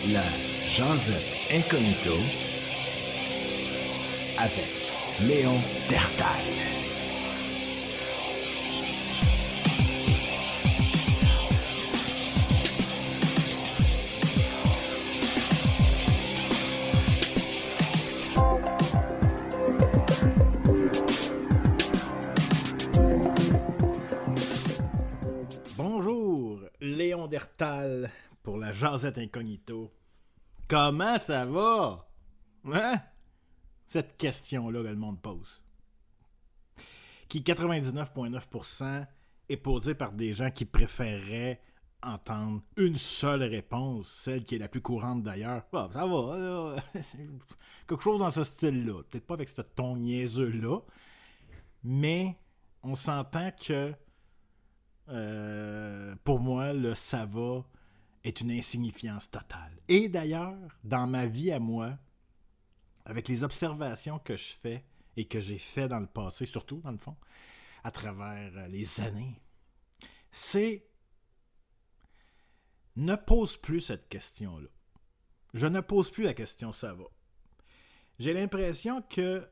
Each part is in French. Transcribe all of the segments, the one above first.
La Jasette Incognito avec Léon Dertal. Bonjour, Léon Dertal pour la Jasette Incognito. Comment ça va? Hein? Cette question-là que le monde pose. Qui 99,9% est posée par des gens qui préféreraient entendre une seule réponse, celle qui est la plus courante d'ailleurs. Ah, ça va, là. Quelque chose dans ce style-là. Peut-être pas avec ce ton niaiseux-là, mais on s'entend que pour moi, le ça va est une insignifiance totale. Et d'ailleurs, dans ma vie à moi, avec les observations que je fais et que j'ai fait dans le passé, surtout dans le fond, à travers les années, c'est ne pose plus cette question-là. Je ne pose plus la question ça va. J'ai l'impression que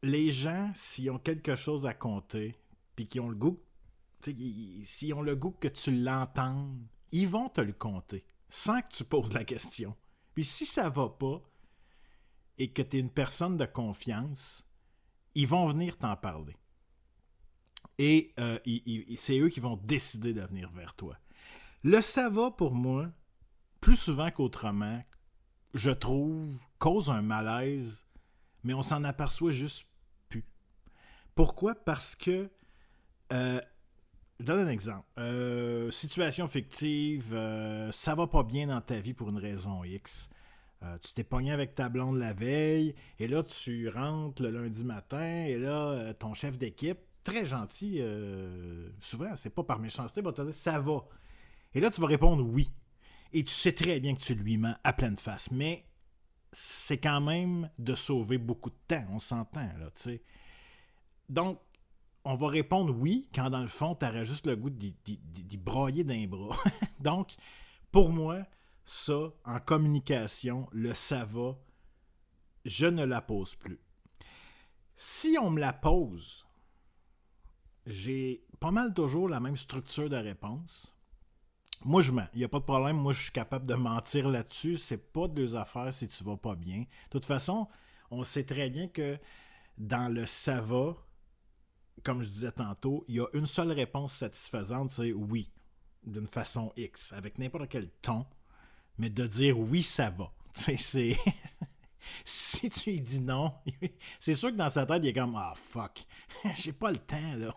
les gens, s'ils ont quelque chose à compter, puis qu'ils ont le goût, s'ils ont le goût que tu l'entendes, ils vont te le compter, sans que tu poses la question. Puis si ça va pas, et que tu es une personne de confiance, ils vont venir t'en parler. Et c'est eux qui vont décider de venir vers toi. Le ça va, pour moi, plus souvent qu'autrement, je trouve, cause un malaise, mais on s'en aperçoit juste plus. Pourquoi? Parce que je donne un exemple. Situation fictive, ça va pas bien dans ta vie pour une raison X. Tu t'es pogné avec ta blonde la veille, et là, tu rentres le lundi matin, et là, ton chef d'équipe, très gentil, souvent, c'est pas par méchanceté, va te dire « ça va ». Et là, tu vas répondre « oui ». Et tu sais très bien que tu lui mens à pleine face, mais c'est quand même de sauver beaucoup de temps, on s'entend, là, tu sais. Donc, on va répondre oui quand dans le fond, tu aurais juste le goût d'y broyer d'un bras. Donc, pour moi, ça, en communication, le ça va, je ne la pose plus. Si on me la pose, j'ai pas mal toujours la même structure de réponse. Moi, je mens. Il n'y a pas de problème. Moi, je suis capable de mentir là-dessus. C'est pas deux affaires si tu vas pas bien. De toute façon, on sait très bien que dans le ça va, comme je disais tantôt, il y a une seule réponse satisfaisante, c'est oui, d'une façon X, avec n'importe quel ton, mais de dire oui, ça va. C'est... Si tu lui dis non, c'est sûr que dans sa tête, il est comme « Ah, fuck, j'ai pas le temps, là. »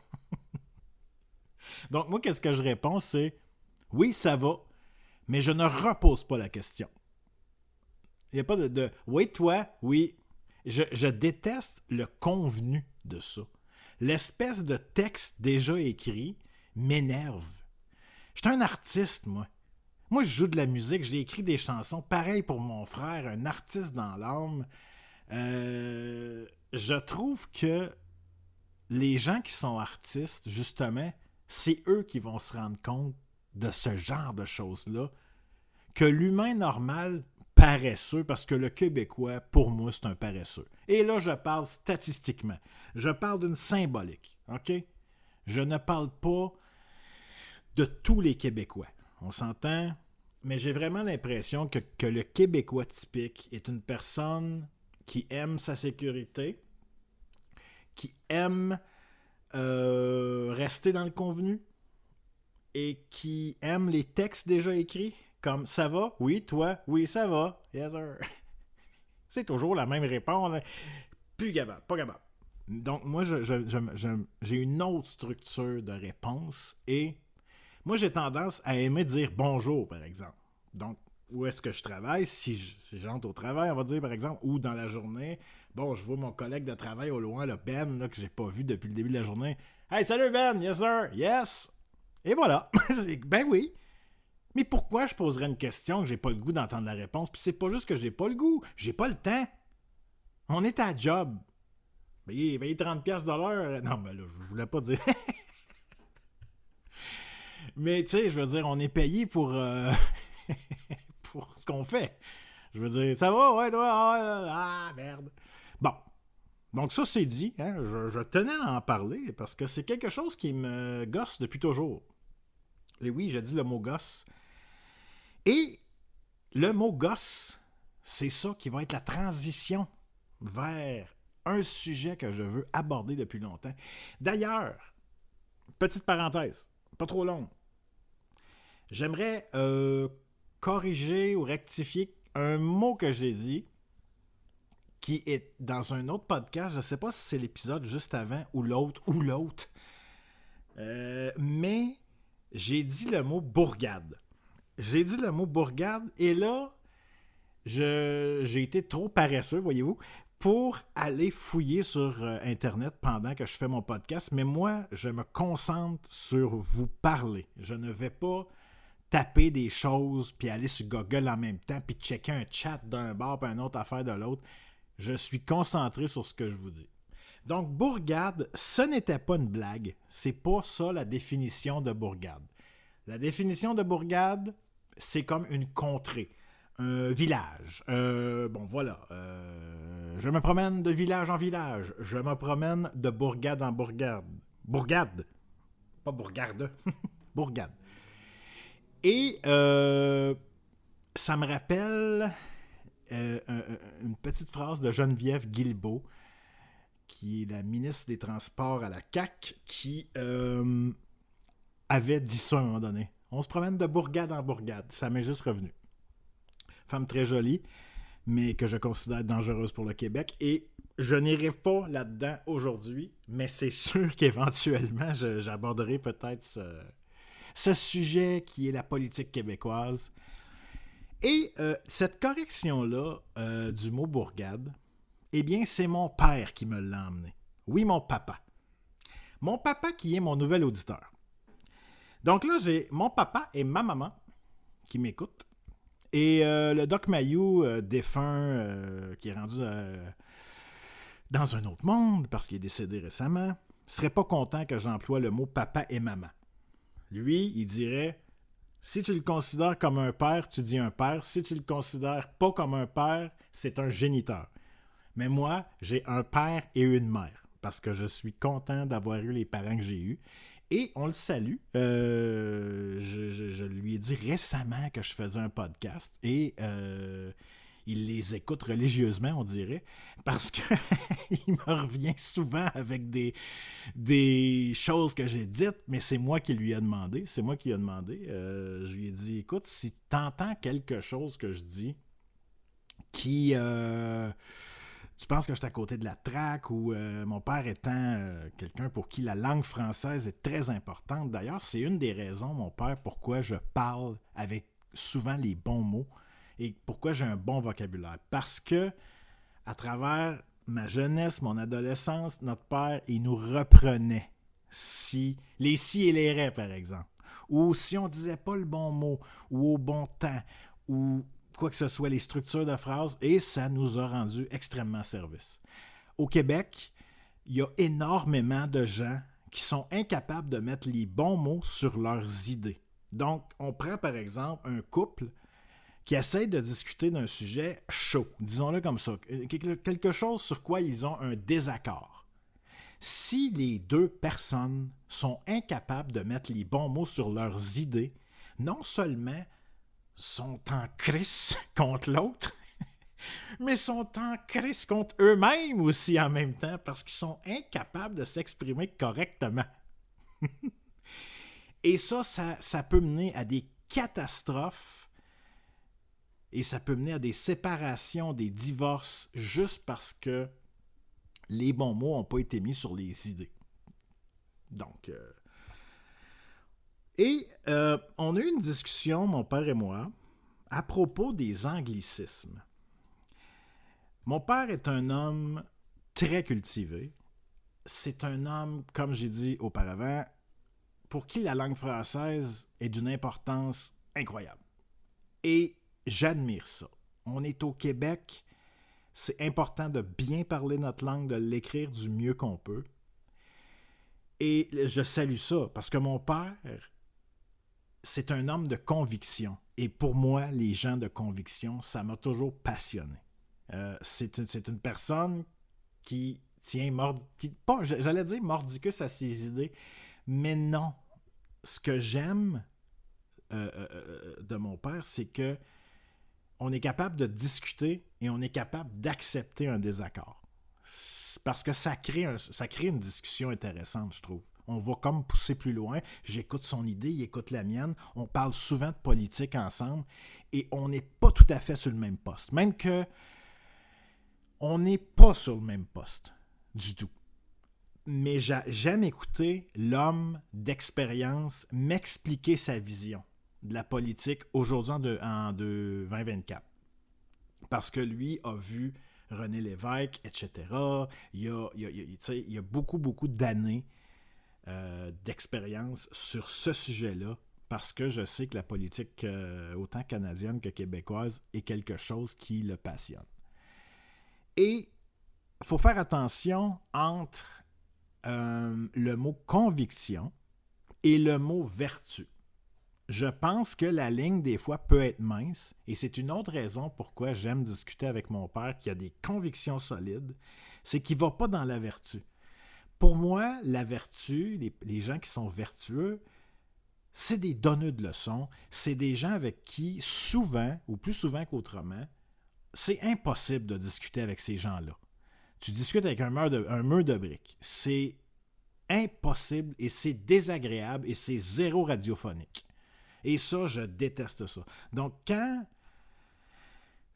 Donc, moi, qu'est-ce que je réponds, c'est « Oui, ça va, mais je ne repose pas la question. » Il n'y a pas de « Oui, toi, oui. » Je déteste le convenu de ça. L'espèce de texte déjà écrit m'énerve. Je suis un artiste, moi. Moi, je joue de la musique, j'ai écrit des chansons. Pareil pour mon frère, un artiste dans l'âme. Je trouve que les gens qui sont artistes, justement, c'est eux qui vont se rendre compte de ce genre de choses-là. Que l'humain normal, paresseux, parce que le Québécois, pour moi, c'est un paresseux. Et là, je parle statistiquement. Je parle d'une symbolique, OK? Je ne parle pas de tous les Québécois. On s'entend? Mais j'ai vraiment l'impression que le Québécois typique est une personne qui aime sa sécurité, qui aime rester dans le convenu et qui aime les textes déjà écrits. Comme « ça va? Oui, toi? Oui, ça va. Yes, sir. » C'est toujours la même réponse. Plus capable, pas capable. Donc, moi, j'ai une autre structure de réponse et moi, j'ai tendance à aimer dire « bonjour », par exemple. Donc, où est-ce que je travaille? Si j'entre au travail, on va dire, par exemple, ou dans la journée, bon, je vois mon collègue de travail au loin, le Ben, là, que j'ai pas vu depuis le début de la journée. « Hey, salut Ben! Yes, sir! Yes! » Et voilà. Ben oui. Mais pourquoi je poserais une question que j'ai pas le goût d'entendre la réponse? Puis c'est pas juste que j'ai pas le goût, j'ai pas le temps. On est à job. Payez 30$ de l'heure. Non, ben là, je voulais pas dire. Mais tu sais, je veux dire, on est payé pour pour ce qu'on fait. Je veux dire, ça va, ouais, toi, merde. Bon. Donc ça, c'est dit. Hein, je tenais à en parler parce que c'est quelque chose qui me gosse depuis toujours. Et oui, j'ai dit le mot gosse. Et le mot gosse, c'est ça qui va être la transition vers un sujet que je veux aborder depuis longtemps. D'ailleurs, petite parenthèse, pas trop longue. J'aimerais corriger ou rectifier un mot que j'ai dit qui est dans un autre podcast. Je ne sais pas si c'est l'épisode juste avant ou l'autre. Mais j'ai dit le mot bourgade. Et là, j'ai été trop paresseux, voyez-vous, pour aller fouiller sur Internet pendant que je fais mon podcast. Mais moi, je me concentre sur vous parler. Je ne vais pas taper des choses, puis aller sur Google en même temps, puis checker un chat d'un bord, puis une autre affaire de l'autre. Je suis concentré sur ce que je vous dis. Donc, bourgade, ce n'était pas une blague. C'est pas ça la définition de bourgade. La définition de bourgade, c'est comme une contrée, un village. Bon, voilà. Je me promène de village en village. Je me promène de bourgade en bourgade. Bourgade. Pas bourgade. Bourgade. Et ça me rappelle une petite phrase de Geneviève Guilbeault, qui est la ministre des Transports à la CAQ, qui avait dit ça à un moment donné. On se promène de bourgade en bourgade. Ça m'est juste revenu. Femme très jolie, mais que je considère dangereuse pour le Québec. Et je n'irai pas là-dedans aujourd'hui, mais c'est sûr qu'éventuellement, j'aborderai peut-être ce sujet qui est la politique québécoise. Et cette correction-là du mot bourgade, eh bien, c'est mon père qui me l'a emmené. Oui, mon papa. Mon papa qui est mon nouvel auditeur. Donc là, j'ai mon papa et ma maman qui m'écoutent. Et le Doc Mayou, défunt, qui est rendu dans un autre monde parce qu'il est décédé récemment, serait pas content que j'emploie le mot papa et maman. Lui, il dirait, si tu le considères comme un père, tu dis un père. Si tu le considères pas comme un père, c'est un géniteur. Mais moi, j'ai un père et une mère parce que je suis content d'avoir eu les parents que j'ai eus. Et on le salue. Je lui ai dit récemment que je faisais un podcast et il les écoute religieusement, on dirait, parce qu'il me revient souvent avec des choses que j'ai dites, mais c'est moi qui lui ai demandé. Je lui ai dit, écoute, si tu entends quelque chose que je dis qui... tu penses que je suis à côté de la traque ou mon père étant quelqu'un pour qui la langue française est très importante. D'ailleurs, c'est une des raisons, mon père, pourquoi je parle avec souvent les bons mots et pourquoi j'ai un bon vocabulaire. Parce que, à travers ma jeunesse, mon adolescence, notre père, il nous reprenait les si et les ré, par exemple. Ou si on disait pas le bon mot, ou au bon temps, ou quoi que ce soit, les structures de phrases, et ça nous a rendu extrêmement service. Au Québec, il y a énormément de gens qui sont incapables de mettre les bons mots sur leurs idées. Donc, on prend par exemple un couple qui essaie de discuter d'un sujet chaud, disons-le comme ça, quelque chose sur quoi ils ont un désaccord. Si les deux personnes sont incapables de mettre les bons mots sur leurs idées, non seulement sont en crise contre l'autre, mais sont en crise contre eux-mêmes aussi en même temps parce qu'ils sont incapables de s'exprimer correctement. Et ça peut mener à des catastrophes et ça peut mener à des séparations, des divorces, juste parce que les bons mots n'ont pas été mis sur les idées. Donc... on a eu une discussion, mon père et moi, à propos des anglicismes. Mon père est un homme très cultivé. C'est un homme, comme j'ai dit auparavant, pour qui la langue française est d'une importance incroyable. Et j'admire ça. On est au Québec. C'est important de bien parler notre langue, de l'écrire du mieux qu'on peut. Et je salue ça, parce que mon père c'est un homme de conviction. Et pour moi, les gens de conviction, ça m'a toujours passionné. C'est une personne qui tient j'allais dire mordicus à ses idées, mais non. Ce que j'aime de mon père, c'est que on est capable de discuter et on est capable d'accepter un désaccord. Parce que ça crée une discussion intéressante, je trouve. On va comme pousser plus loin. J'écoute son idée, il écoute la mienne. On parle souvent de politique ensemble et on n'est pas tout à fait sur le même poste. Même que on n'est pas sur le même poste du tout. Mais j'aime écouter l'homme d'expérience m'expliquer sa vision de la politique aujourd'hui en 2024. Parce que lui a vu René Lévesque, etc. Il y a beaucoup, beaucoup d'années d'expérience sur ce sujet-là, parce que je sais que la politique, autant canadienne que québécoise, est quelque chose qui le passionne. Et il faut faire attention entre le mot conviction et le mot vertu. Je pense que la ligne, des fois, peut être mince, et c'est une autre raison pourquoi j'aime discuter avec mon père qui a des convictions solides, c'est qu'il ne va pas dans la vertu. Pour moi, la vertu, les gens qui sont vertueux, c'est des donneurs de leçons, c'est des gens avec qui, souvent, ou plus souvent qu'autrement, c'est impossible de discuter avec ces gens-là. Tu discutes avec un mur de briques. C'est impossible et c'est désagréable et c'est zéro radiophonique. Et ça, je déteste ça. Donc, quand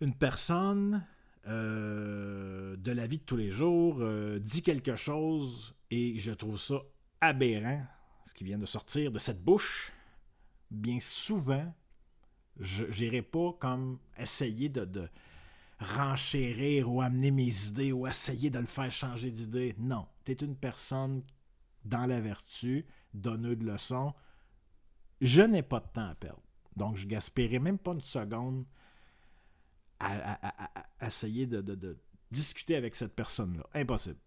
une personne de la vie de tous les jours dit quelque chose et je trouve ça aberrant, ce qui vient de sortir de cette bouche, bien souvent, je n'irai pas comme essayer de renchérir ou amener mes idées ou essayer de le faire changer d'idée. Non, tu es une personne dans la vertu, donneur de leçons. Je n'ai pas de temps à perdre. Donc, je ne gaspillerai même pas une seconde à essayer de discuter avec cette personne-là. Impossible.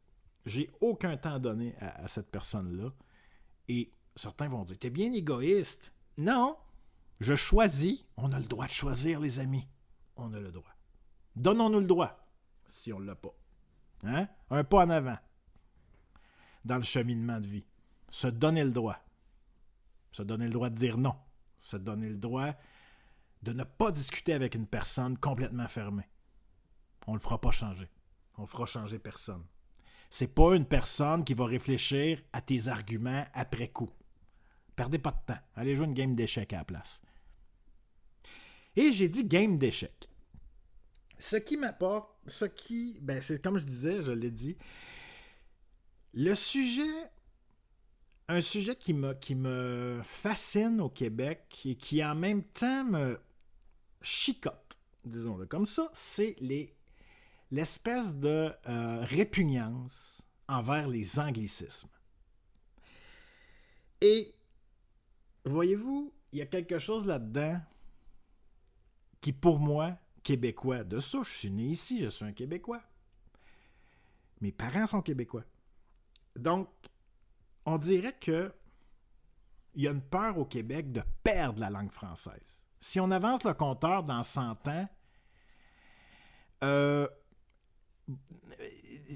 J'ai aucun temps à donner à cette personne-là. Et certains vont dire, t'es bien égoïste. Non, je choisis. On a le droit de choisir, les amis. On a le droit. Donnons-nous le droit, si on ne l'a pas. Hein? Un pas en avant dans le cheminement de vie. Se donner le droit. Se donner le droit de dire non. Se donner le droit de ne pas discuter avec une personne complètement fermée. On ne le fera pas changer. On ne fera changer personne. C'est pas une personne qui va réfléchir à tes arguments après coup. Perdez pas de temps. Allez jouer une game d'échecs à la place. Et j'ai dit game d'échecs. Ce qui m'apporte, c'est comme je disais, je l'ai dit, le sujet, un sujet qui me fascine au Québec et qui en même temps me chicote, disons-le comme ça, c'est l'espèce de répugnance envers les anglicismes. Et voyez-vous, il y a quelque chose là-dedans qui, pour moi, Québécois de souche, je suis né ici, je suis un Québécois. Mes parents sont Québécois. Donc, on dirait que il y a une peur au Québec de perdre la langue française. Si on avance le compteur dans 100 ans,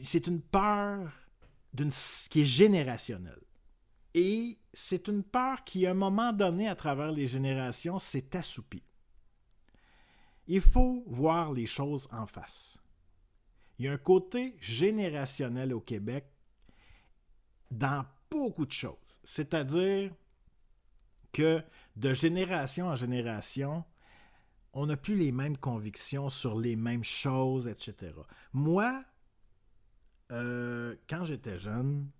c'est une peur qui est générationnelle. Et c'est une peur qui, à un moment donné, à travers les générations, s'est assoupie. Il faut voir les choses en face. Il y a un côté générationnel au Québec dans beaucoup de choses. C'est-à-dire que de génération en génération, on n'a plus les mêmes convictions sur les mêmes choses, etc. Moi, quand j'étais jeune,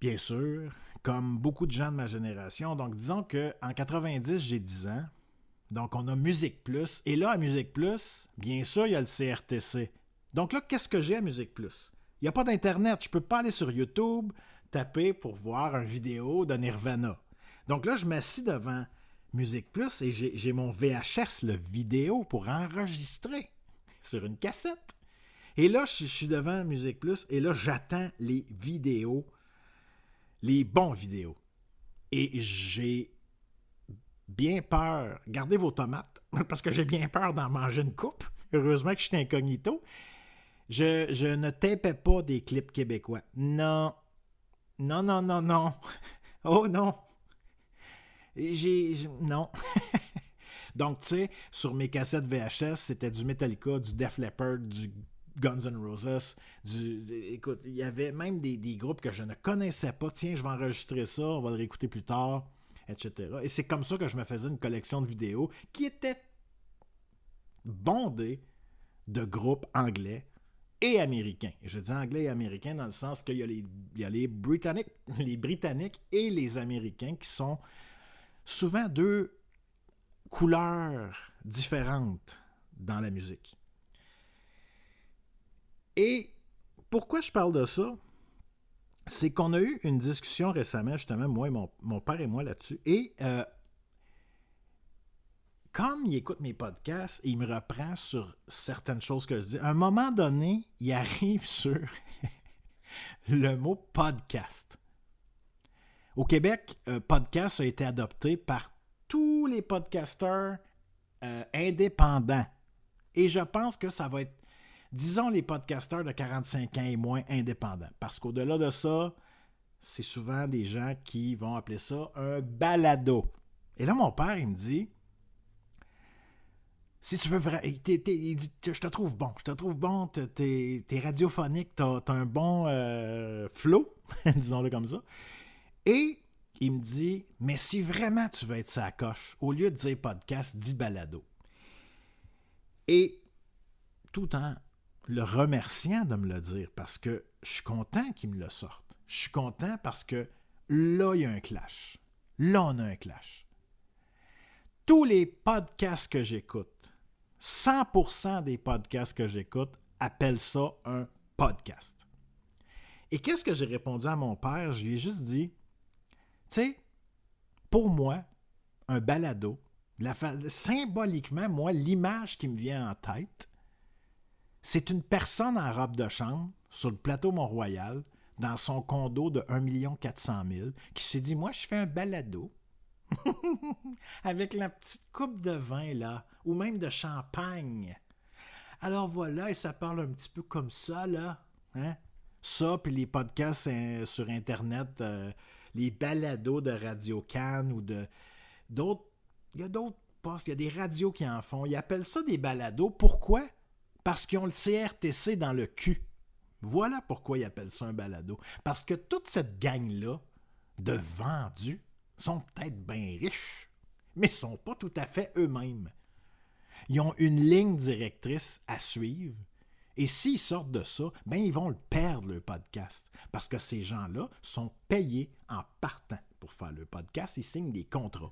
bien sûr, comme beaucoup de gens de ma génération, donc disons qu'en 90, j'ai 10 ans, donc on a Musique Plus, et là, à Musique Plus, bien sûr, il y a le CRTC. Donc là, qu'est-ce que j'ai à Musique Plus? Il n'y a pas d'Internet, je ne peux pas aller sur YouTube, taper pour voir une vidéo de Nirvana. Donc là, je m'assis devant Musique Plus et j'ai mon VHS, le vidéo, pour enregistrer sur une cassette. Et là, je suis devant Musique Plus et là, j'attends les vidéos, les bons vidéos. Et j'ai bien peur. Gardez vos tomates, parce que j'ai bien peur d'en manger une coupe. Heureusement que je suis incognito. Je ne tapais pas des clips québécois. Non. Non, non, non, non. Oh non. Non. Donc, tu sais, sur mes cassettes VHS, c'était du Metallica, du Def Leppard, du Guns N' Roses. Écoute, il y avait même des groupes que je ne connaissais pas. Tiens, je vais enregistrer ça, on va le réécouter plus tard, etc. Et c'est comme ça que je me faisais une collection de vidéos qui était bondée de groupes anglais et américains. Et je dis anglais et américains dans le sens qu'il y a les Britanniques et les Américains qui sont souvent deux couleurs différentes dans la musique. Et pourquoi je parle de ça? C'est qu'on a eu une discussion récemment, justement, moi et mon père et moi là-dessus. Et comme il écoute mes podcasts et il me reprend sur certaines choses que je dis, à un moment donné, il arrive sur le mot podcast. Au Québec, podcast a été adopté par tous les podcasteurs indépendants. Et je pense que ça va être, disons, les podcasteurs de 45 ans et moins indépendants. Parce qu'au-delà de ça, c'est souvent des gens qui vont appeler ça un balado. Et là, mon père, il me dit, si tu veux vraiment, il dit, je te trouve bon, t'es radiophonique, t'as un bon flow, disons-le comme ça. Et il me dit, mais si vraiment tu veux être sa coche, au lieu de dire podcast, dis balado. Et tout en le remerciant de me le dire, parce que je suis content qu'il me le sorte. Je suis content parce que là, il y a un clash. Là, on a un clash. Tous les podcasts que j'écoute, 100% des podcasts que j'écoute appellent ça un podcast. Et qu'est-ce que j'ai répondu à mon père? Je lui ai juste dit, tu sais, pour moi, un balado, symboliquement, moi, l'image qui me vient en tête, c'est une personne en robe de chambre sur le plateau Mont-Royal, dans son condo de 1 400 000, qui s'est dit, moi, je fais un balado avec la petite coupe de vin, là, ou même de champagne. Alors voilà, et ça parle un petit peu comme ça, là. Hein? Ça, puis les podcasts sur Internet, les balados de Radio Cannes ou d'autres. Il y a d'autres postes, il y a des radios qui en font. Ils appellent ça des balados. Pourquoi? Parce qu'ils ont le CRTC dans le cul. Voilà pourquoi ils appellent ça un balado. Parce que toute cette gang-là de vendus sont peut-être bien riches, mais ne sont pas tout à fait eux-mêmes. Ils ont une ligne directrice à suivre, et s'ils sortent de ça, ben ils vont le perdre, leur podcast. Parce que ces gens-là sont payés en partant pour faire leur podcast, ils signent des contrats.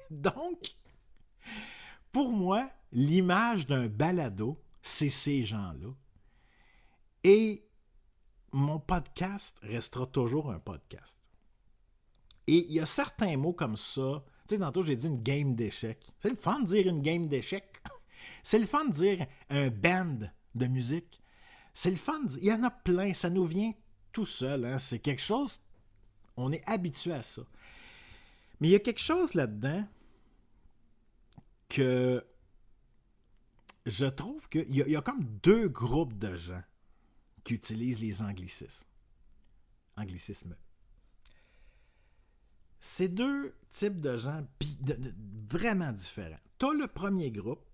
Donc, pour moi, l'image d'un balado, c'est ces gens-là. Et mon podcast restera toujours un podcast. Et il y a certains mots comme ça. Tu sais, tantôt, j'ai dit une game d'échecs. C'est le fun de dire une game d'échecs. C'est le fun de dire un band de musique. C'est le fun de dire... Il y en a plein. Ça nous vient tout seul. Hein? C'est quelque chose... On est habitué à ça. Mais il y a quelque chose là-dedans que je trouve qu'il y a comme deux groupes de gens qui utilisent les anglicismes. Anglicisme. C'est deux types de gens vraiment différents. Tu as le premier groupe,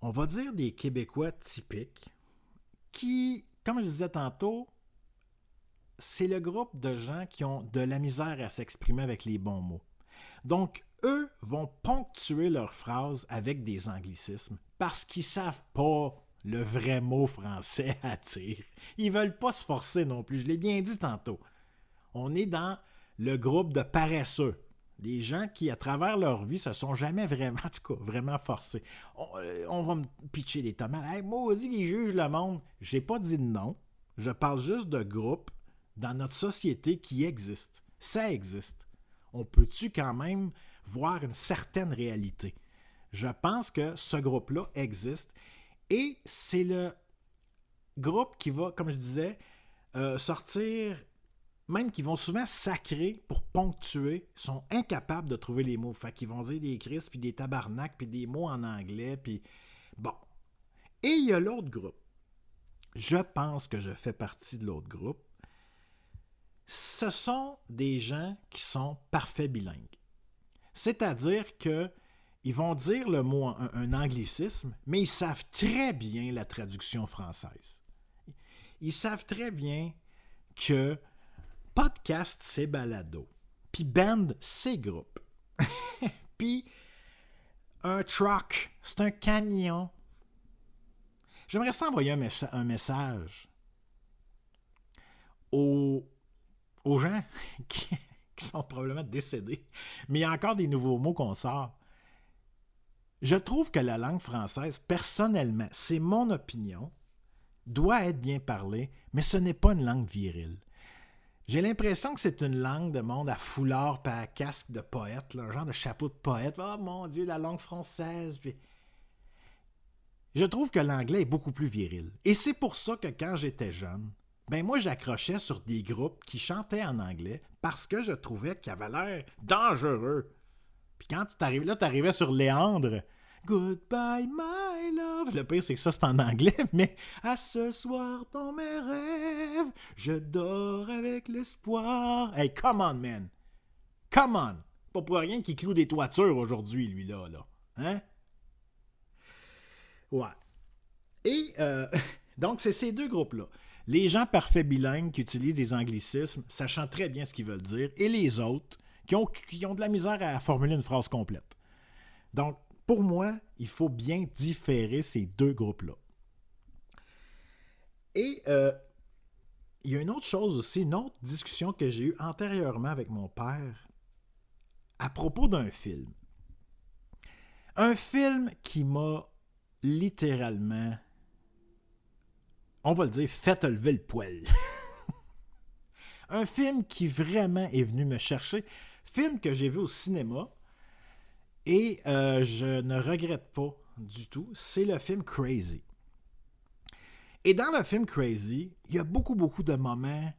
on va dire des Québécois typiques, qui, comme je disais tantôt, c'est le groupe de gens qui ont de la misère à s'exprimer avec les bons mots. Donc, eux vont ponctuer leurs phrases avec des anglicismes parce qu'ils ne savent pas le vrai mot français à dire. Ils ne veulent pas se forcer non plus. Je l'ai bien dit tantôt. On est dans le groupe de paresseux. Des gens qui, à travers leur vie, se sont jamais vraiment, en tout cas, vraiment forcés. On va me pitcher des tomates. Hey, moi aussi, qui juge le monde. J'ai pas dit non. Je parle juste de groupes dans notre société qui existent. Ça existe. On peut-tu quand même voir une certaine réalité? Je pense que ce groupe-là existe. Et c'est le groupe qui va, comme je disais, sortir même qu'ils vont souvent sacrer pour ponctuer, sont incapables de trouver les mots. Fait qu'ils vont dire des crises, puis des tabarnak, puis des mots en anglais, puis bon. Et il y a l'autre groupe. Je pense que je fais partie de l'autre groupe. Ce sont des gens qui sont parfaits bilingues. C'est-à-dire que ils vont dire le mot, un anglicisme, mais ils savent très bien la traduction française. Ils savent très bien que podcast, c'est balado. Puis band, c'est groupe. Puis un truck, c'est un camion. J'aimerais ça envoyer un message aux gens qui sont probablement décédés. Mais il y a encore des nouveaux mots qu'on sort. Je trouve que la langue française, personnellement, c'est mon opinion, doit être bien parlée, mais ce n'est pas une langue virile. J'ai l'impression que c'est une langue de monde à foulard et à casque de poète, là, un genre de chapeau de poète. Oh mon Dieu, la langue française. Puis... Je trouve que l'anglais est beaucoup plus viril. Et c'est pour ça que quand j'étais jeune, ben moi j'accrochais sur des groupes qui chantaient en anglais parce que je trouvais qu'ils avaient l'air dangereux. Puis quand t'arrivais sur Léandre, Goodbye my love. Le pire c'est que ça c'est en anglais, mais à ce soir dans mes rêves, je dors avec l'espoir. Hey, come on man. Come on. Pas pour rien qu'il cloue des toitures aujourd'hui, lui là. Hein? Ouais. Et donc c'est ces deux groupes-là. Les gens parfaits bilingues qui utilisent des anglicismes, sachant très bien ce qu'ils veulent dire, et les autres qui ont de la misère à formuler une phrase complète. Donc, pour moi, il faut bien différer ces deux groupes-là. Et il y a une autre chose aussi, une autre discussion que j'ai eue antérieurement avec mon père à propos d'un film. Un film qui m'a littéralement, on va le dire, fait lever le poil. Un film qui vraiment est venu me chercher. Film que j'ai vu au cinéma et je ne regrette pas du tout. C'est le film Crazy. Et dans le film Crazy, il y a beaucoup de moments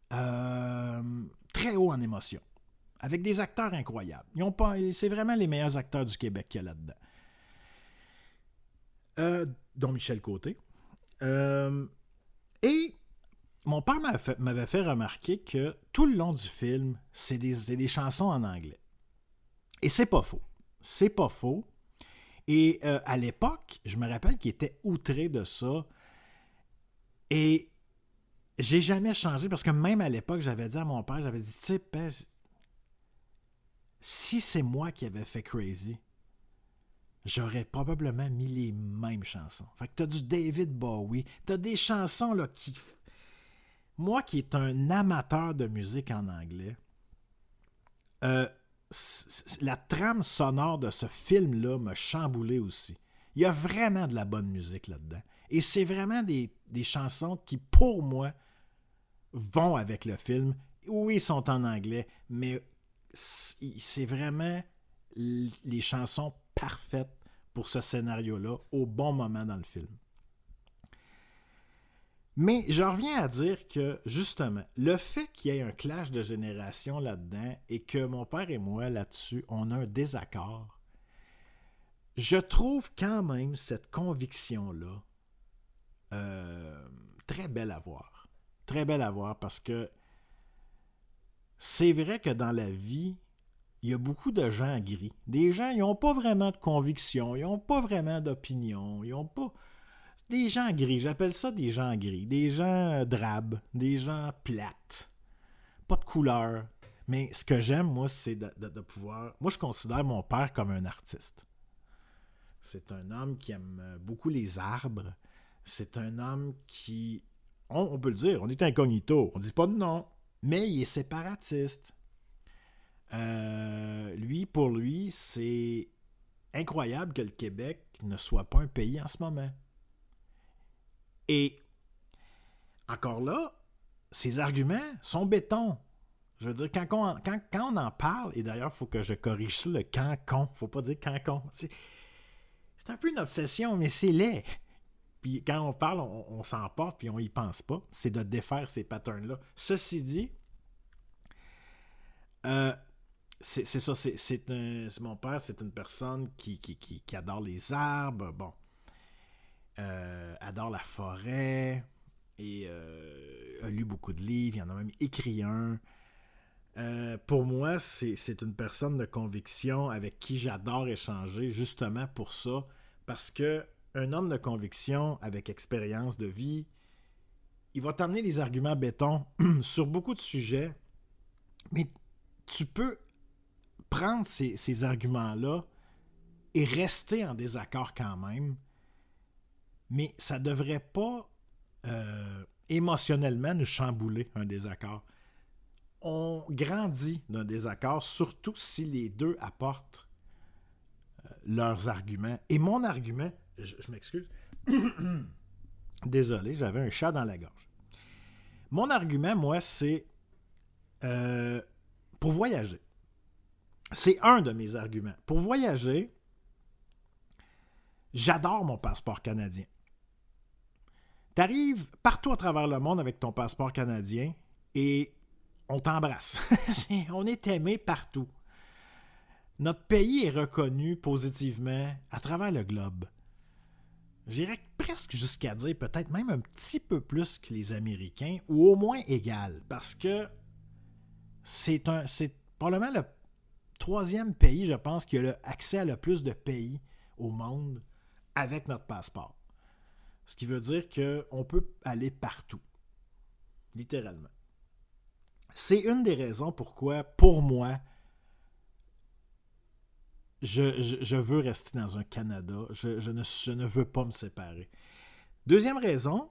très hauts en émotion. Avec des acteurs incroyables. C'est vraiment les meilleurs acteurs du Québec qu'il y a là-dedans. Dont Michel Côté. Et mon père m'avait fait remarquer que tout le long du film, c'est des chansons en anglais. Et c'est pas faux. C'est pas faux. Et à l'époque, je me rappelle qu'il était outré de ça. Et j'ai jamais changé parce que même à l'époque, j'avais dit à mon père, j'avais dit, tu sais, Père, si c'est moi qui avais fait Crazy, j'aurais probablement mis les mêmes chansons. Fait que t'as du David Bowie, t'as des chansons là qui... Moi qui est un amateur de musique en anglais, la trame sonore de ce film-là m'a chamboulé aussi. Il y a vraiment de la bonne musique là-dedans. Et c'est vraiment des chansons qui, pour moi, vont avec le film. Oui, ils sont en anglais, mais c'est vraiment les chansons parfaites pour ce scénario-là au bon moment dans le film. Mais je reviens à dire que, justement, le fait qu'il y ait un clash de génération là-dedans et que mon père et moi, là-dessus, on a un désaccord, je trouve quand même cette conviction-là très belle à voir. Très belle à voir parce que c'est vrai que dans la vie, il y a beaucoup de gens gris. Des gens, ils n'ont pas vraiment de conviction, ils n'ont pas vraiment d'opinion, ils n'ont pas... Des gens gris, j'appelle ça des gens gris. Des gens drabes, des gens plates. Pas de couleur. Mais ce que j'aime, moi, c'est de pouvoir... Moi, je considère mon père comme un artiste. C'est un homme qui aime beaucoup les arbres. C'est un homme qui... On peut le dire, on est incognito. On dit pas de nom. Mais il est séparatiste. Pour lui, c'est incroyable que le Québec ne soit pas un pays en ce moment. Et encore là, ses arguments sont béton. Je veux dire, quand on en parle, et d'ailleurs, il faut que je corrige ça, le quand-con. Il ne faut pas dire quand-con. C'est un peu une obsession, mais c'est laid. Puis quand on parle, on s'emporte, puis on y pense pas. C'est de défaire ces patterns-là. Ceci dit, Euh, c'est ça, c'est mon père, c'est une personne qui adore les arbres, bon, adore la forêt, et a lu beaucoup de livres, il en a même écrit un. Pour moi, c'est une personne de conviction avec qui j'adore échanger, justement pour ça, parce que un homme de conviction avec expérience de vie, il va t'amener des arguments béton sur beaucoup de sujets, mais tu peux prendre ces arguments-là et rester en désaccord quand même, mais ça ne devrait pas émotionnellement nous chambouler un désaccord. On grandit d'un désaccord, surtout si les deux apportent leurs arguments. Et mon argument, je m'excuse, désolé, j'avais un chat dans la gorge. Mon argument, moi, c'est pour voyager. C'est un de mes arguments. Pour voyager, j'adore mon passeport canadien. T'arrives partout à travers le monde avec ton passeport canadien et on t'embrasse. On est aimé partout. Notre pays est reconnu positivement à travers le globe. J'irais presque jusqu'à dire peut-être même un petit peu plus que les Américains, ou au moins égal, parce que c'est probablement le troisième pays, je pense, qui a accès à le plus de pays au monde avec notre passeport. Ce qui veut dire qu'on peut aller partout, littéralement. C'est une des raisons pourquoi, pour moi, je veux rester dans un Canada. Je ne veux pas me séparer. Deuxième raison,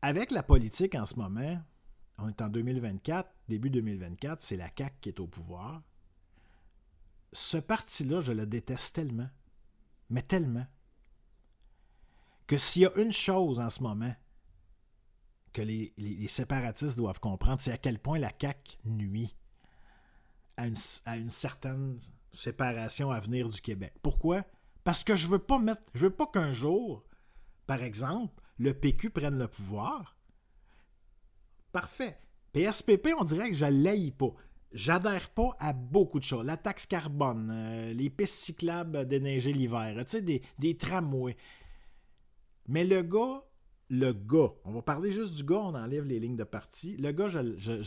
avec la politique en ce moment, on est en 2024, début 2024, c'est la CAQ qui est au pouvoir. Ce parti-là, je le déteste tellement, mais tellement, que s'il y a une chose en ce moment que les séparatistes doivent comprendre, c'est à quel point la CAQ nuit à une certaine séparation à venir du Québec. Pourquoi? Parce que je veux pas qu'un jour, par exemple, le PQ prenne le pouvoir. Parfait. PSPP, on dirait que je ne l'haïs pas. J'adhère pas à beaucoup de choses. La taxe carbone, les pistes cyclables déneigées l'hiver, tu sais, des tramways. Mais le gars, on va parler juste du gars, on enlève les lignes de parti. Le gars, je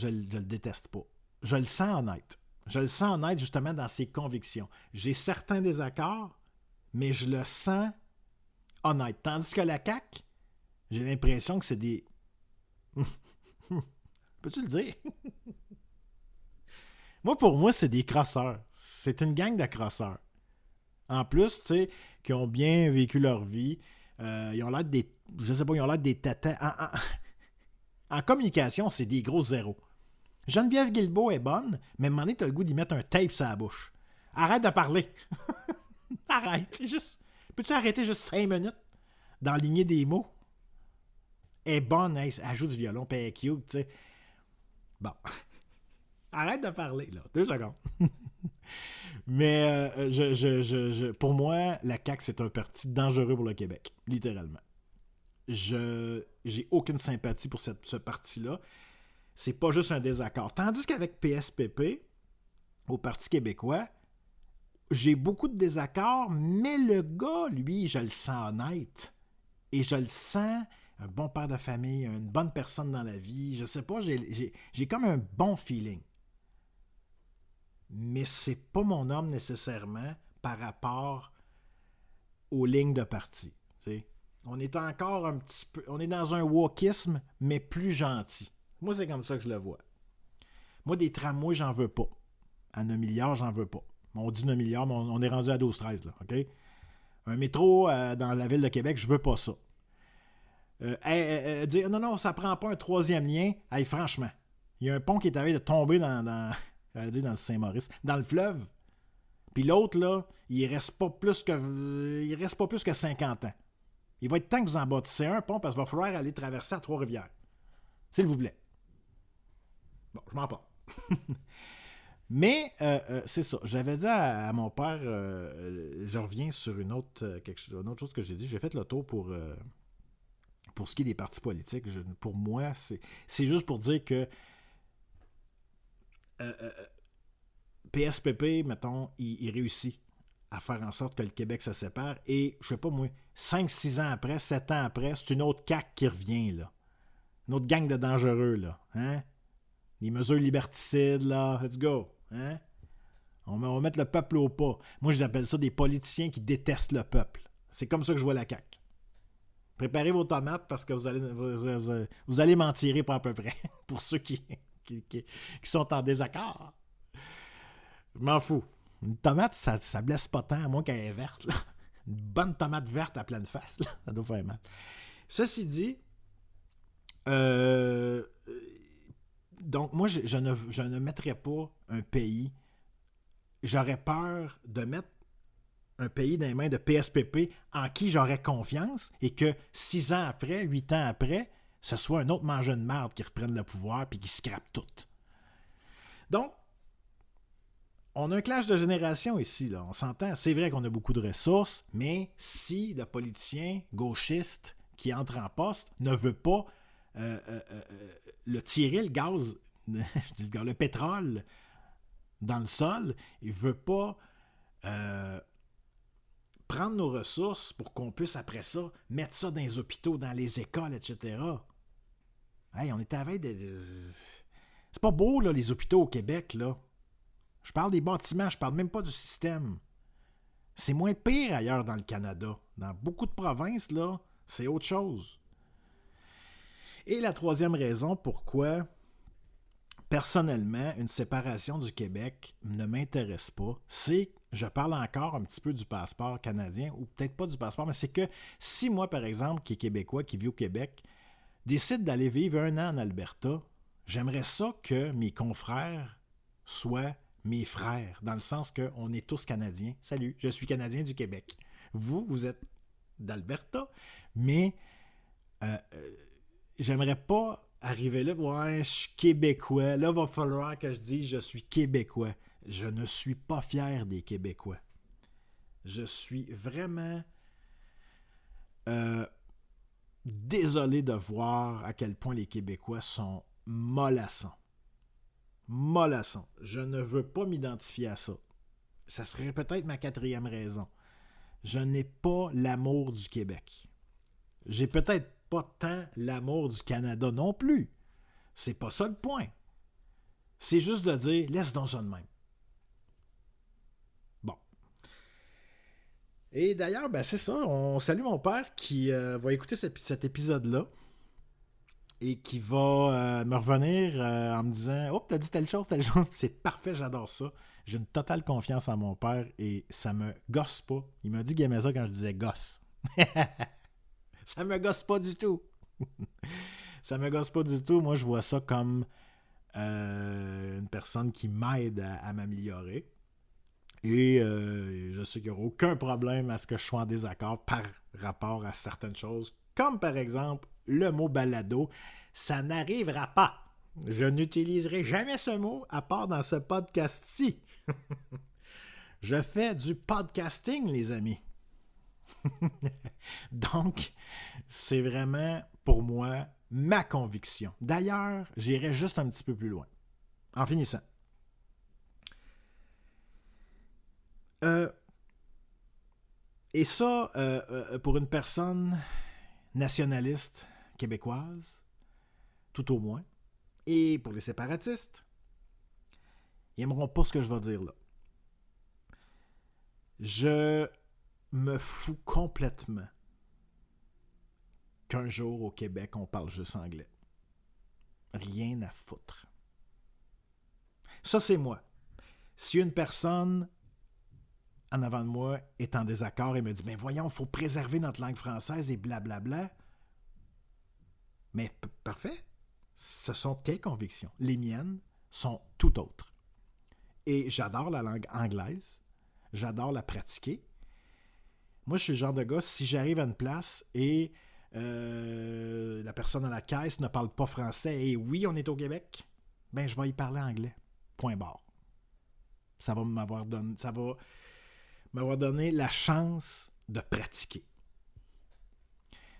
le déteste pas. Je le sens honnête. Je le sens honnête justement dans ses convictions. J'ai certains désaccords, mais je le sens honnête. Tandis que la CAQ, j'ai l'impression que c'est des... Peux-tu le dire? Pour moi, c'est des crosseurs. C'est une gang de crosseurs. En plus, tu sais, qui ont bien vécu leur vie. Ils ont l'air des... Je sais pas, ils ont l'air des tatas. En communication, c'est des gros zéros. Geneviève Guilbeault est bonne, mais à un moment donné, t'as le goût d'y mettre un tape sur la bouche. Arrête de parler. Arrête. Peux-tu arrêter juste 5 minutes d'enligner des mots? Elle est bonne, elle joue du violon, puis elle est cute, tu sais. Bon. Arrête de parler, là. 2 secondes. Mais pour moi, la CAQ, c'est un parti dangereux pour le Québec, littéralement. J'ai aucune sympathie pour ce parti-là. C'est pas juste un désaccord. Tandis qu'avec PSPP, au Parti québécois, j'ai beaucoup de désaccords, mais le gars, lui, je le sens honnête. Et je le sens un bon père de famille, une bonne personne dans la vie. Je sais pas, j'ai comme un bon feeling. Mais c'est pas mon homme nécessairement par rapport aux lignes de parti. T'sais. On est encore un petit peu... On est dans un wokisme, mais plus gentil. Moi, c'est comme ça que je le vois. Moi, des tramways, j'en veux pas. À 9 milliards, j'en veux pas. On dit 9 milliards, mais on est rendu à 12-13, là, OK? Un métro dans la ville de Québec, je veux pas ça. Dire, non, ça prend pas un troisième lien. Hey, franchement, il y a un pont qui est à veille de tomber dans le Saint-Maurice, dans le fleuve. Puis l'autre, là, il reste pas plus que 50 ans. Il va être temps que vous en bâtissez un pont parce qu'il va falloir aller traverser à Trois-Rivières. S'il vous plaît. Bon, je m'en parle. Mais c'est ça. J'avais dit à mon père, je reviens sur une autre chose que j'ai dit. J'ai fait le tour pour ce qui est des partis politiques. Pour moi, c'est juste pour dire que PSPP, mettons, il réussit à faire en sorte que le Québec se sépare. Et, je sais pas moi, 5-6 ans après, 7 ans après, c'est une autre CAQ qui revient, là. Une autre gang de dangereux, là. Hein? Les mesures liberticides, là. Let's go. Hein? On va mettre le peuple au pas. Moi, j'appelle ça des politiciens qui détestent le peuple. C'est comme ça que je vois la CAQ. Préparez vos tomates parce que vous allez m'en tirer pas à peu près. Pour ceux qui sont en désaccord. Je m'en fous. Une tomate, ça blesse pas tant, à moins qu'elle est verte. Là. Une bonne tomate verte à pleine face, là, ça doit faire mal. Ceci dit, donc moi, je ne mettrais pas un pays. J'aurais peur de mettre un pays dans les mains de PSPP en qui j'aurais confiance et que 6 ans après, 8 ans après, ce soit un autre mangeur de marde qui reprenne le pouvoir puis qui scrape tout. Donc, on a un clash de génération ici, là. On s'entend. C'est vrai qu'on a beaucoup de ressources, mais si le politicien gauchiste qui entre en poste ne veut pas le tirer, le gaz, le pétrole dans le sol, il ne veut pas prendre nos ressources pour qu'on puisse, après ça, mettre ça dans les hôpitaux, dans les écoles, etc. Hey, on est à la veille de... C'est pas beau, là, les hôpitaux au Québec, là. Je parle des bâtiments, je parle même pas du système. C'est moins pire ailleurs dans le Canada. Dans beaucoup de provinces, là, c'est autre chose. Et la troisième raison pourquoi, personnellement, une séparation du Québec ne m'intéresse pas, c'est, je parle encore un petit peu du passeport canadien, ou peut-être pas du passeport, mais c'est que si moi, par exemple, qui est québécois, qui vit au Québec, décide d'aller vivre 1 an en Alberta, j'aimerais ça que mes confrères soient mes frères, dans le sens qu'on est tous Canadiens. Salut, je suis Canadien du Québec. Vous êtes d'Alberta, mais j'aimerais pas arriver là, ouais, je suis Québécois. Là, il va falloir que je dise je suis Québécois. Je ne suis pas fier des Québécois. Je suis vraiment désolé de voir à quel point les Québécois sont mollassons. Mollasson. Je ne veux pas m'identifier à ça. Ça serait peut-être ma 4e raison. Je n'ai pas l'amour du Québec. J'ai peut-être pas tant l'amour du Canada non plus. C'est pas ça le point. C'est juste de dire, laisse donc ça de même. Bon. Et d'ailleurs, ben c'est ça. On salue mon père qui va écouter cet épisode-là. Et qui va me revenir en me disant « Oh, t'as dit telle chose. » C'est parfait, j'adore ça. J'ai une totale confiance en mon père et ça me gosse pas. Il m'a dit qu'il aimait ça quand je disais « gosse ». Ça me gosse pas du tout. Ça me gosse pas du tout. Moi, je vois ça comme une personne qui m'aide à m'améliorer. Et je sais qu'il n'y aura aucun problème à ce que je sois en désaccord par rapport à certaines choses, comme par exemple le mot balado. Ça n'arrivera pas. Je n'utiliserai jamais ce mot à part dans ce podcast-ci. Je fais du podcasting, les amis. Donc, c'est vraiment, pour moi, ma conviction. D'ailleurs, j'irai juste un petit peu plus loin. En finissant. Et ça, pour une personne nationaliste québécoise, tout au moins, et pour les séparatistes, ils n'aimeront pas ce que je vais dire là. Je me fous complètement qu'un jour au Québec, on parle juste anglais. Rien à foutre. Ça, c'est moi. Si une personne en avant de moi est en désaccord et me dit « Mais voyons, il faut préserver notre langue française et blablabla. » Mais parfait. Ce sont tes convictions. Les miennes sont tout autres. Et j'adore la langue anglaise. J'adore la pratiquer. Moi, je suis le genre de gars, si j'arrive à une place et la personne à la caisse ne parle pas français et oui, on est au Québec, ben je vais y parler anglais. Point barre. Ça va m'avoir donné la chance de pratiquer.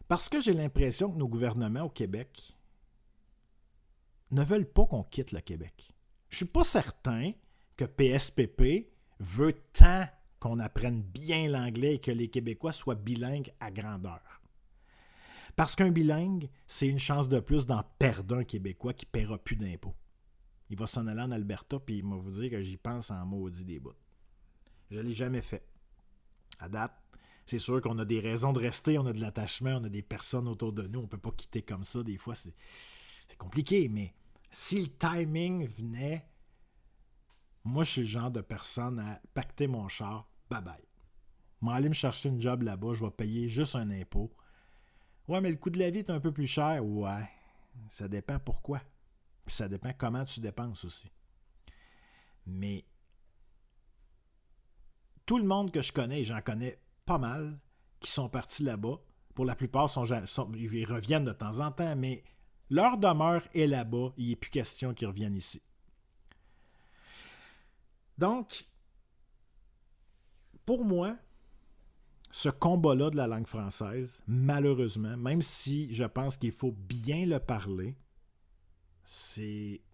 Parce que j'ai l'impression que nos gouvernements au Québec ne veulent pas qu'on quitte le Québec. Je suis pas certain que PSPP veut tant qu'on apprenne bien l'anglais et que les Québécois soient bilingues à grandeur. Parce qu'un bilingue, c'est une chance de plus d'en perdre un Québécois qui ne paiera plus d'impôts. Il va s'en aller en Alberta, puis il va vous dire que j'y pense en maudit des bouts. Je ne l'ai jamais fait. À date, c'est sûr qu'on a des raisons de rester, on a de l'attachement, on a des personnes autour de nous, on ne peut pas quitter comme ça. Des fois, c'est compliqué, mais si le timing venait, moi, je suis le genre de personne à pacter mon char, bye-bye. Je vais aller me chercher une job là-bas, je vais payer juste un impôt. Ouais, mais le coût de la vie est un peu plus cher. Ouais, ça dépend pourquoi. Puis ça dépend comment tu dépenses aussi. Mais tout le monde que je connais, et j'en connais pas mal, qui sont partis là-bas, pour la plupart, ils reviennent de temps en temps, mais leur demeure est là-bas, il n'est plus question qu'ils reviennent ici. Donc, pour moi, ce combat-là de la langue française, malheureusement, même si je pense qu'il faut bien le parler,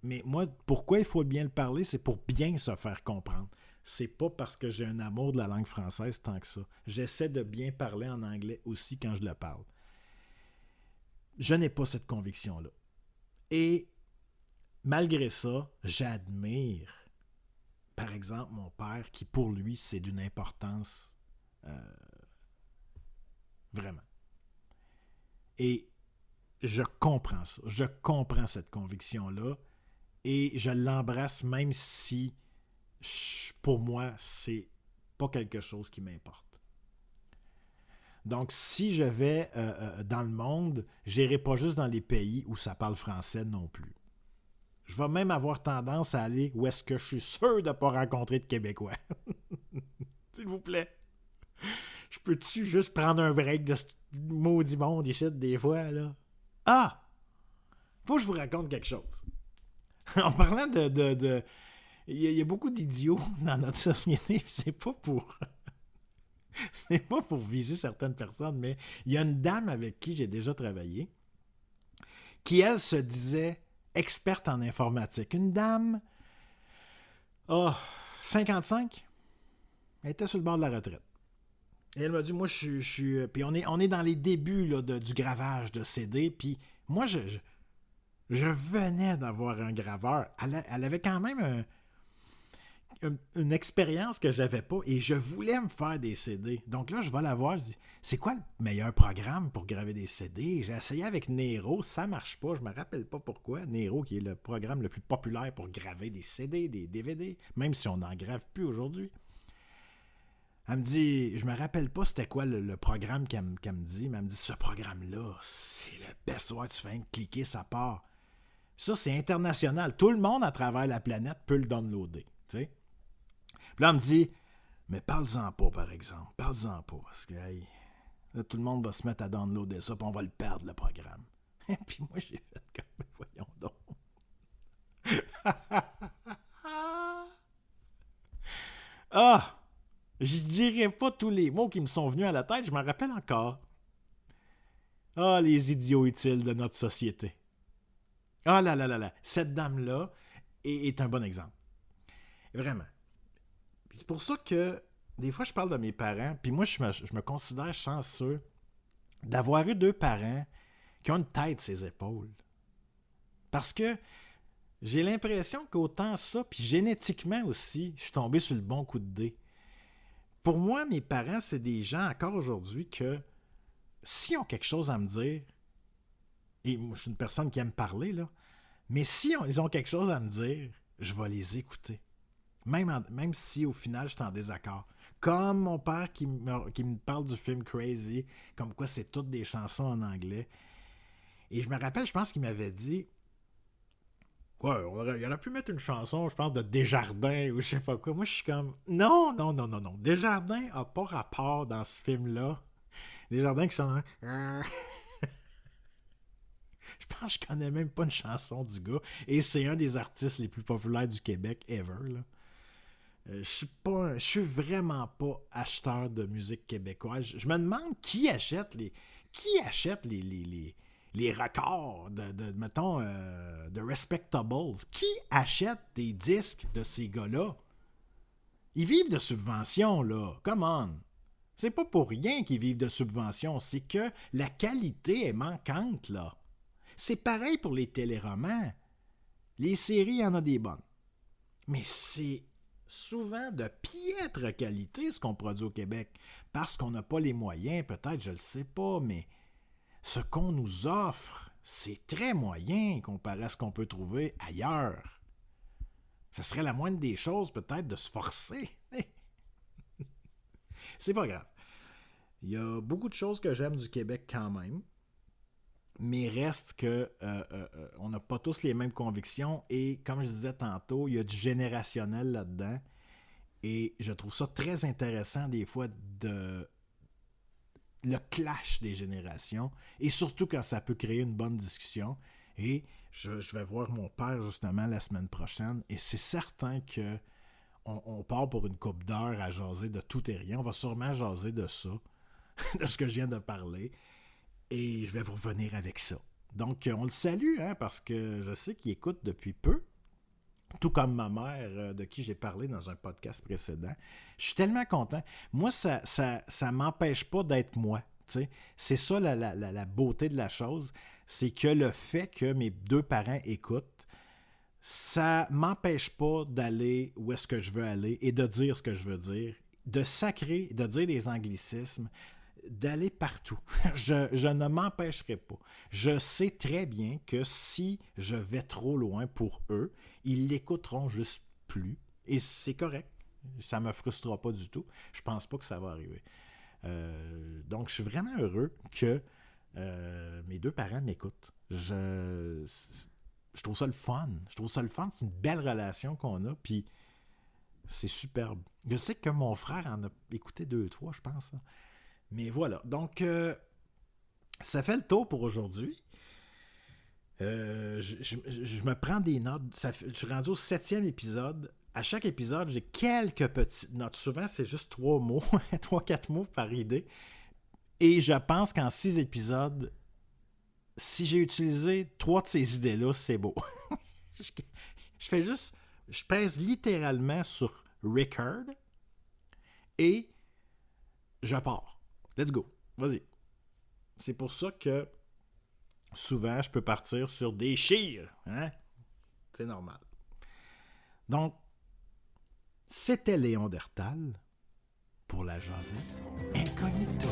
mais moi, pourquoi il faut bien le parler? C'est pour bien se faire comprendre. C'est pas parce que j'ai un amour de la langue française tant que ça. J'essaie de bien parler en anglais aussi quand je le parle. Je n'ai pas cette conviction-là. Et malgré ça, j'admire, par exemple, mon père, qui pour lui, c'est d'une importance vraiment. Et je comprends ça. Je comprends cette conviction-là et je l'embrasse même si, pour moi, c'est pas quelque chose qui m'importe. Donc, si je vais dans le monde, je n'irai pas juste dans les pays où ça parle français non plus. Je vais même avoir tendance à aller où est-ce que je suis sûr de ne pas rencontrer de Québécois. S'il vous plaît. Je peux-tu juste prendre un break de ce maudit monde ici des fois, là? Ah! Faut que je vous raconte quelque chose. En parlant de il y a beaucoup d'idiots dans notre société, c'est pas pour viser certaines personnes, mais il y a une dame avec qui j'ai déjà travaillé qui, elle, se disait experte en informatique. Une dame, 55, elle était sur le bord de la retraite. Et elle m'a dit, moi, je suis... Puis on est dans les débuts là, du gravage de CD, puis moi, je venais d'avoir un graveur. Elle avait quand même une expérience que j'avais pas, et je voulais me faire des CD. Donc là, je vais la voir, je dis, c'est quoi le meilleur programme pour graver des CD? J'ai essayé avec Nero, ça marche pas, je me rappelle pas pourquoi. Nero, qui est le programme le plus populaire pour graver des CD, des DVD, même si on n'en grave plus aujourd'hui. Elle me dit, je me rappelle pas c'était quoi le programme qu'elle me dit, mais elle me dit, ce programme-là, c'est le best. Ouais, tu fais de cliquer, ça part. Ça, c'est international. Tout le monde à travers la planète peut le downloader. Tu sais? Puis là, elle me dit, mais parle-en pas, par exemple. Parle-en pas, parce que hey, là, tout le monde va se mettre à downloader ça, puis on va le perdre, le programme. Et puis moi, j'ai fait comme, voyons donc. Ah! Je dirais pas tous les mots qui me sont venus à la tête, je m'en rappelle encore. Ah, les idiots utiles de notre société. Ah là là là là, cette dame-là est un bon exemple. Vraiment. C'est pour ça que des fois, je parle de mes parents, puis moi, je me considère chanceux d'avoir eu 2 parents qui ont une tête sur les épaules. Parce que j'ai l'impression qu'autant ça, puis génétiquement aussi, je suis tombé sur le bon coup de dé. Pour moi, mes parents, c'est des gens encore aujourd'hui que s'ils ont quelque chose à me dire, et moi, je suis une personne qui aime parler, là, mais si ils ont quelque chose à me dire, je vais les écouter. Même si au final, je suis en désaccord. Comme mon père qui me parle du film Crazy, comme quoi c'est toutes des chansons en anglais. Et je me rappelle, je pense qu'il m'avait dit, ouais, il aurait pu mettre une chanson, je pense, de Desjardins ou je sais pas quoi. Moi, je suis comme, non. Desjardins n'a pas rapport dans ce film-là. Desjardins qui sont... Je pense que je connais même pas une chanson du gars. Et c'est un des artistes les plus populaires du Québec ever, là. Je suis vraiment pas acheteur de musique québécoise. Je me demande qui achète les les records mettons, de respectables. Qui achète des disques de ces gars-là? Ils vivent de subventions, là. Come on! C'est pas pour rien qu'ils vivent de subventions, c'est que la qualité est manquante, là. C'est pareil pour les téléromans. Les séries, il y en a des bonnes. Mais c'est souvent de piètre qualité ce qu'on produit au Québec. Parce qu'on n'a pas les moyens, peut-être, je le sais pas, mais ce qu'on nous offre, c'est très moyen comparé à ce qu'on peut trouver ailleurs. Ce serait la moindre des choses, peut-être, de se forcer. C'est pas grave. Il y a beaucoup de choses que j'aime du Québec quand même, mais reste que on n'a pas tous les mêmes convictions et comme je disais tantôt, il y a du générationnel là-dedans et je trouve ça très intéressant des fois le clash des générations et surtout quand ça peut créer une bonne discussion et je vais voir mon père justement la semaine prochaine et c'est certain que on part pour une couple d'heures à jaser de tout et rien. On va sûrement jaser de ça, de ce que je viens de parler. Et je vais vous revenir avec ça. Donc, on le salue, hein, parce que je sais qu'il écoute depuis peu. Tout comme ma mère, de qui j'ai parlé dans un podcast précédent. Je suis tellement content. Moi, ça m'empêche pas d'être moi. T'sais. C'est ça la beauté de la chose. C'est que le fait que mes deux parents écoutent, ça m'empêche pas d'aller où est-ce que je veux aller et de dire ce que je veux dire, de sacrer, de dire des anglicismes, d'aller partout. Je ne m'empêcherai pas. Je sais très bien que si je vais trop loin pour eux, ils l'écouteront juste plus et c'est correct. Ça ne me frustrera pas du tout. Je pense pas que ça va arriver. Donc, je suis vraiment heureux que mes deux parents m'écoutent. Je trouve ça le fun. C'est une belle relation qu'on a, puis c'est superbe. Je sais que mon frère en a écouté 2-3, je pense. Hein. Mais voilà. Donc, ça fait le tour pour aujourd'hui. Je me prends des notes. Je suis rendu au 7e épisode. À chaque épisode, j'ai quelques petites notes. Souvent, c'est juste 3 mots, 3-4 mots par idée. Et je pense qu'en 6 épisodes, si j'ai utilisé 3 de ces idées-là, c'est beau. Je pèse littéralement sur record et je pars. Let's go. Vas-y. C'est pour ça que souvent, je peux partir sur des chires. Hein? C'est normal. Donc, c'était Léon Dertal pour la Jazette Incognito.